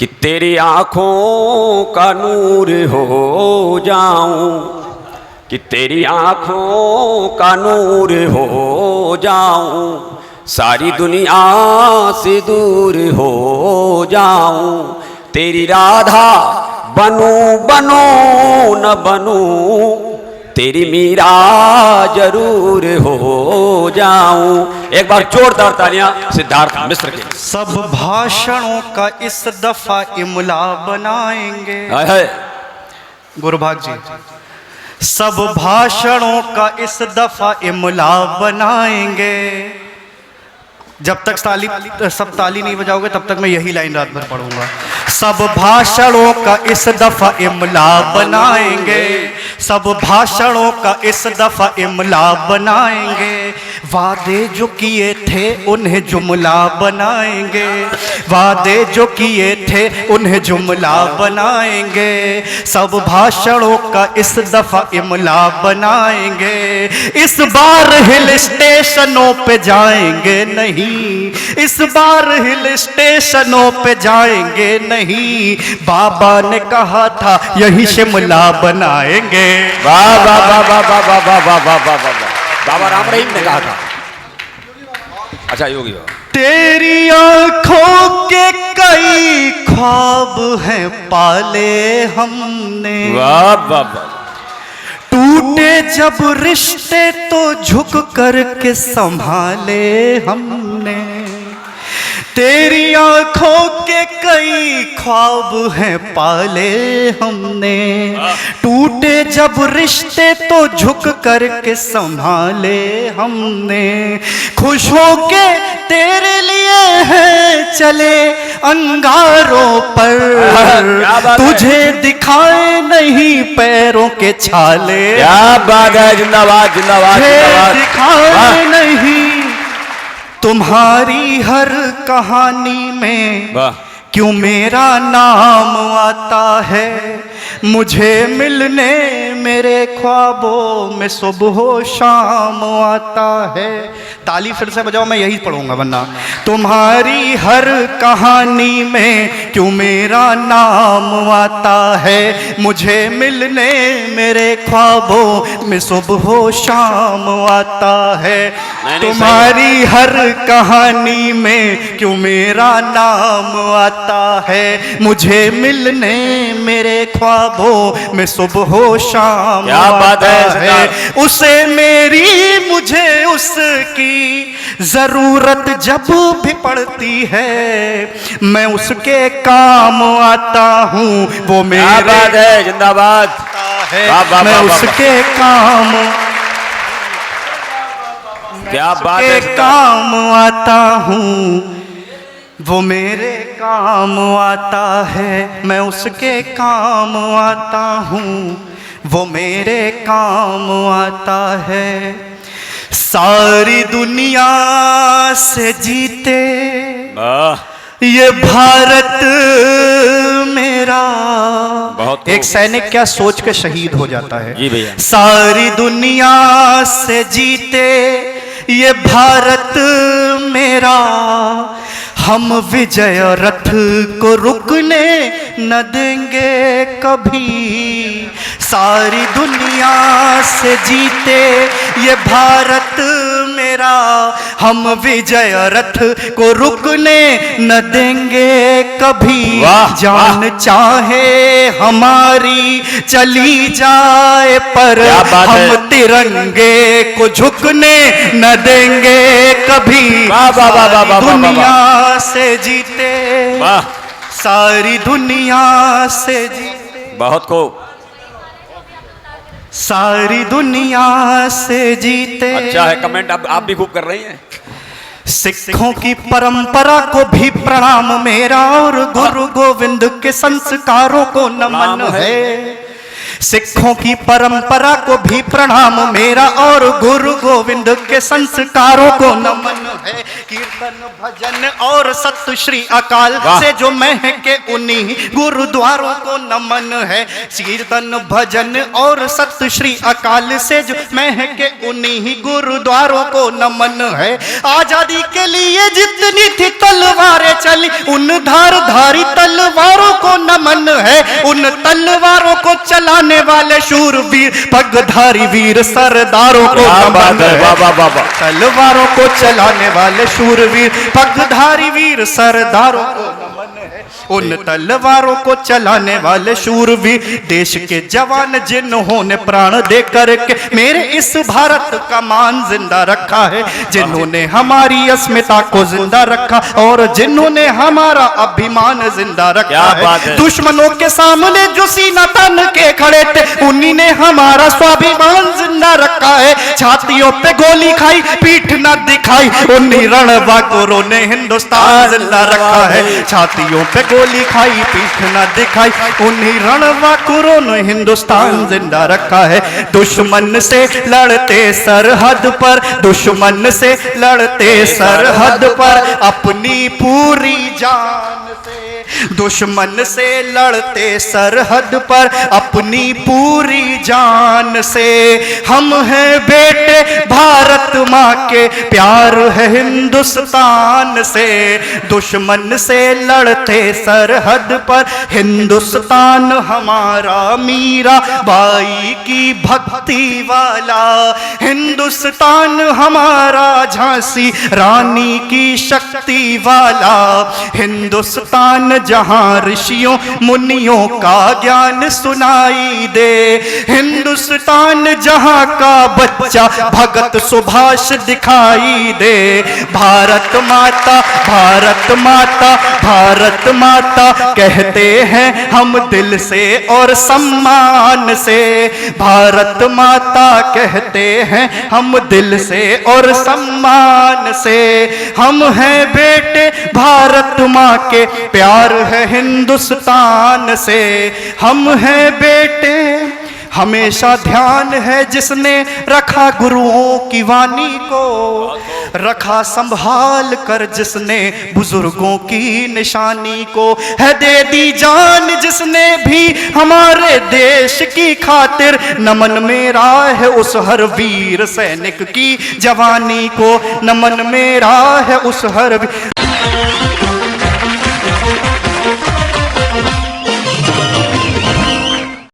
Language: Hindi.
कि तेरी आँखों का नूर हो जाऊं, कि तेरी आँखों का नूर हो जाऊं, सारी दुनिया से दूर हो जाऊं, तेरी राधा बनूं बनूं न बनूं, तेरी मीरा जरूर हो जाऊं। एक बार जोरदार तालियां सिद्धार्थ मिश्र के। सब भाषणों का इस दफा इमला बनाएंगे। गुरुभाग जी, सब भाषणों का इस दफा इमला बनाएंगे। जब तक सब ताली नहीं बजाओगे तब तक मैं यही लाइन रात भर पढ़ूंगा। सब भाषणों का इस दफा इमला बनाएंगे, सब भाषणों का इस दफा इमला बनाएंगे, वादे जो किए थे उन्हें जुमला बनाएंगे, वादे जो किए थे उन्हें जुमला बनाएंगे, सब भाषणों का इस दफा इमला बनाएंगे। इस बार हिल स्टेशनों पे जाएंगे नहीं, इस बार हिल स्टेशनों पे जाएंगे नहीं, बाबा ने कहा था यही शिमला बनाएंगे। वाह वाह वाह वाह वाह वाह वाह वाह वाह वाह वाह, बाबा राम रहीम ने कहा था। अच्छा योगी बाबा, तेरी आंखों के कई ख्वाब हैं पाले हमने, वाह वाह वाह, टूटे जब रिश्ते तो झुक कर के संभाले हमने। तेरी आंखों के कई ख्वाब हैं पाले हमने, टूटे जब रिश्ते तो झुक कर के संभाले हमने। खुश होके तेरे लिए हैं चले अंगारों पर, तुझे दिखाए नहीं पैरों के छाले। क्या बात है, जिंदाबाद जिंदाबाद जिंदाबाद। दिखाए नहीं तुम्हारी हर कहानी में क्यों मेरा नाम आता है, मुझे मिलने मेरे ख्वाबों में सुबह शाम आता है। ताली फिर से बजाओ, मैं यही पढ़ूंगा वरना। तुम्हारी हर कहानी में क्यों मेरा नाम आता है, मुझे मिलने मेरे ख्वाबों में सुबह शाम आता है। तुम्हारी हर कहानी में क्यों मेरा नाम आता है, मुझे मिलने मेरे ख्वाबों में सुबह शाम आता है। उसे मेरी मुझे उसकी जरूरत जब भी पड़ती है, मैं उसके काम आता हूँ, वो मेरे है जिंदाबाद है, मैं उसके काम क्या बात है, काम आता हूँ, वो मेरे काम आता है, मैं उसके काम आता हूँ, वो मेरे काम आता है। सारी दुनिया से जीते ये भारत मेरा। बहुत एक सैनिक क्या सोच के शहीद हो जाता है। जी भैया। सारी दुनिया से जीते ये भारत मेरा, हम विजय रथ को रुकने न देंगे कभी। सारी दुनिया से जीते ये भारत मेरा, हम विजय रथ को रुकने न देंगे कभी। जान चाहे हमारी चली जाए पर हम तिरंगे को झुकने न देंगे कभी। दुनिया से जीते, सारी दुनिया से जीते, बहुत को सारी दुनिया से जीते। अच्छा है, कमेंट आप भी खूब कर रही हैं। सिखों की परंपरा को भी प्रणाम मेरा, और गुरु गोविंद के संस्कारों को नमन है। सिखों की परंपरा को भी प्रणाम मेरा, और गुरु गोविंद के संस्कारों को नमन है। कीर्तन भजन और सत श्री अकाल से जो महके उन्हीं गुरुद्वारों को नमन है। कीर्तन भजन और सत श्री अकाल से जो महके उन्हीं गुरुद्वारों को नमन है। आजादी के लिए जितनी थी तलवारें चली उन धारधारी तलवारों को नमन है। उन तलवारों को चलाने वाले शूरवीर पगधारी वीर सरदारों को नमन है। तलवारों को चलाने वाले शूरवीर पगधारी वीर सरदारों को नमन है। उन तलवारों को चलाने वाले शूरवीर देश के जवान जिन्होंने प्राण दे करके मेरे इस भारत का मान जिंदा रखा है। जिन्होंने हमारी अस्मिता को जिंदा रखा और जिन्होंने हमारा अभिमान जिंदा रखा है। दुश्मनों के सामने जो सीना तन के खड़े थे उन्हीं ने हमारा स्वाभिमान जिंदा रखा है। छातियों पे गोली खाई पीठ न दिखाई उन्हीं रणबांकुरों ने हिंदुस्तान जिंदा रखा है। छातियों पे गोली खाई पीठ न दिखाई उन्हीं रणबांकुरों ने हिंदुस्तान जिंदा रखा है। दुश्मन से लड़ते सरहद पर, दुश्मन से लड़ते सरहद पर अपनी पूरी जान से, दुश्मन से लड़ते सरहद पर अपनी पूरी जान से। हम हैं बेटे भारत माँ के, प्यार है हिंदुस्तान से। दुश्मन से लड़ते सरहद पर हिंदुस्तान हमारा मीरा बाई की भक्ति वाला, हिंदुस्तान हमारा झांसी रानी की शक्ति वाला। हिंदुस्तान जहां ऋषियों मुनियों का ज्ञान सुनाई दे, हिंदुस्तान जहां का बच्चा भगत सुभाष दिखाई दे। भारत माता भारत माता भारत माता कहते हैं हम दिल से और सम्मान से। भारत माता कहते हैं हम दिल से और सम्मान से। हम हैं बेटे भारत माँ के, प्यार है हिंदुस्तान से। हम हैं बेटे, हमेशा ध्यान है जिसने रखा गुरुओं की वाणी को, रखा संभाल कर जिसने बुजुर्गों की निशानी को, है दे दी जान जिसने भी हमारे देश की खातिर। नमन मेरा है उस हर वीर सैनिक की जवानी को, नमन मेरा है उस हर